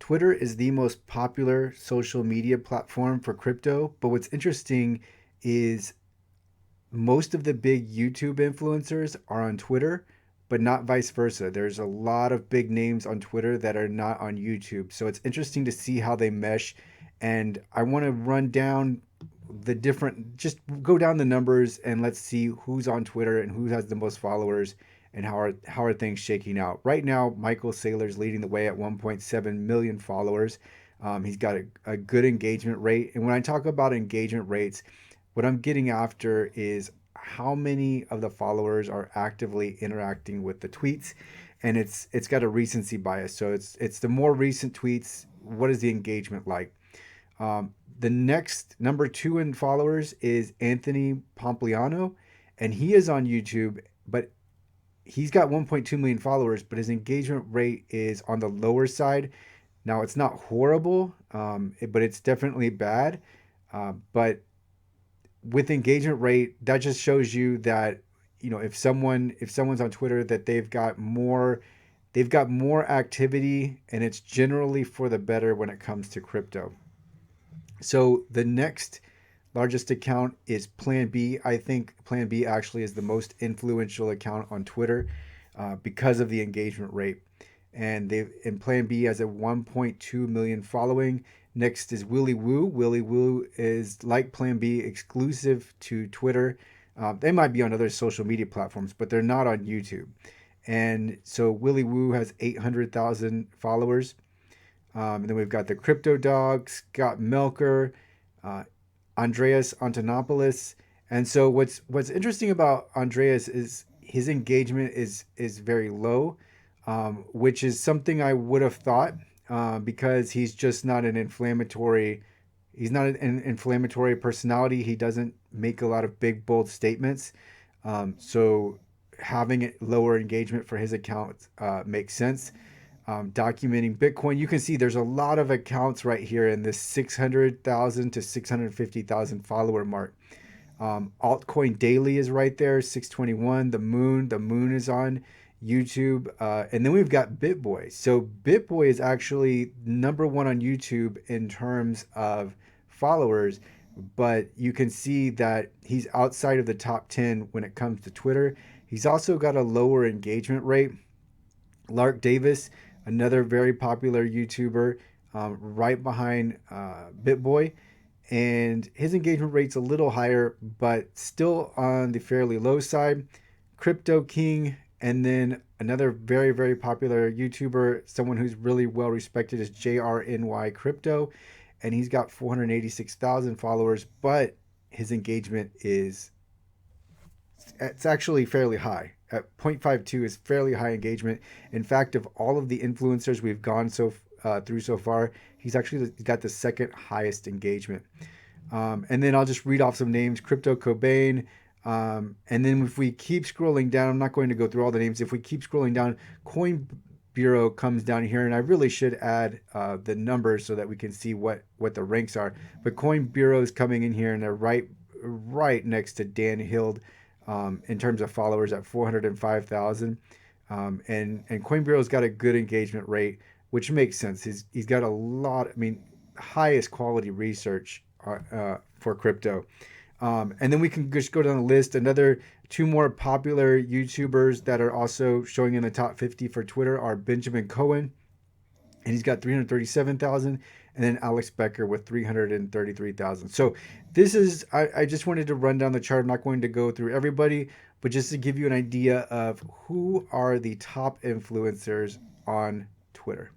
Twitter is the most popular social media platform for crypto, but what's interesting is most of the big YouTube influencers are on Twitter, but not vice versa. There's a lot of big names on Twitter that are not on YouTube. So it's interesting to see how they mesh. And I want to run down the different, just go down the numbers and let's see who's on Twitter and who has the most followers and how are things shaking out. Right now, Michael Saylor's leading the way at 1.7 million followers. He's got a good engagement rate. And when I talk about engagement rates, what I'm getting after is how many of the followers are actively interacting with the tweets, and it's got a recency bias. So it's the more recent tweets. What is the engagement like? The next number two in followers is Anthony Pompliano, and he is on YouTube, but he's got 1.2 million followers, but his engagement rate is on the lower side. Now it's not horrible, but it's definitely bad. But with engagement rate, that just shows you that if someone's on Twitter that they've got more activity, and it's generally for the better when it comes to crypto. So the next largest account is Plan B. I think Plan B actually is the most influential account on Twitter because of the engagement rate. And they in Plan B has a 1.2 million following. Next is Willy Woo. Willy Woo is like Plan B, exclusive to Twitter. They might be on other social media platforms, but they're not on YouTube. And so Willy Woo has 800,000 followers. And then we've got the Crypto Dog, Scott Melker, uh, Andreas Antonopoulos. And so what's interesting about Andreas is his engagement is very low, which is something I would have thought because he's not an inflammatory personality. He doesn't make a lot of big bold statements. So having it lower engagement for his account makes sense. Documenting Bitcoin. You can see there's a lot of accounts right here in this 600,000 to 650,000 follower mark. Altcoin Daily is right there, 621. The Moon is on YouTube. And then we've got BitBoy. So BitBoy is actually number one on YouTube in terms of followers, but you can see that he's outside of the top 10 when it comes to Twitter. He's also got a lower engagement rate. Lark Davis, another very popular YouTuber, right behind BitBoy. And his engagement rate's a little higher, but still on the fairly low side. Crypto King, and then another very, very popular YouTuber, someone who's really well respected, is JRNY Crypto. And he's got 486,000 followers, but his engagement it's actually fairly high. At 0.52 is fairly high engagement. In fact, of all of the influencers we've gone through so far, he's actually got the second highest engagement. And then I'll just read off some names: Crypto Cobain. And then if we keep scrolling down, I'm not going to go through all the names. If we keep scrolling down, Coin Bureau comes down here, and I really should add the numbers so that we can see what the ranks are. But Coin Bureau is coming in here, and they're right next to Dan Hild in terms of followers at 405,000. And Coin Bureau's got a good engagement rate, which makes sense. He's got a lot. I mean, highest quality research for crypto. And then we can just go down the list. Another two more popular YouTubers that are also showing in the top 50 for Twitter are Benjamin Cohen, and he's got 337,000, and then Alex Becker with 333,000. So I just wanted to run down the chart. I'm not going to go through everybody, but just to give you an idea of who are the top influencers on Twitter.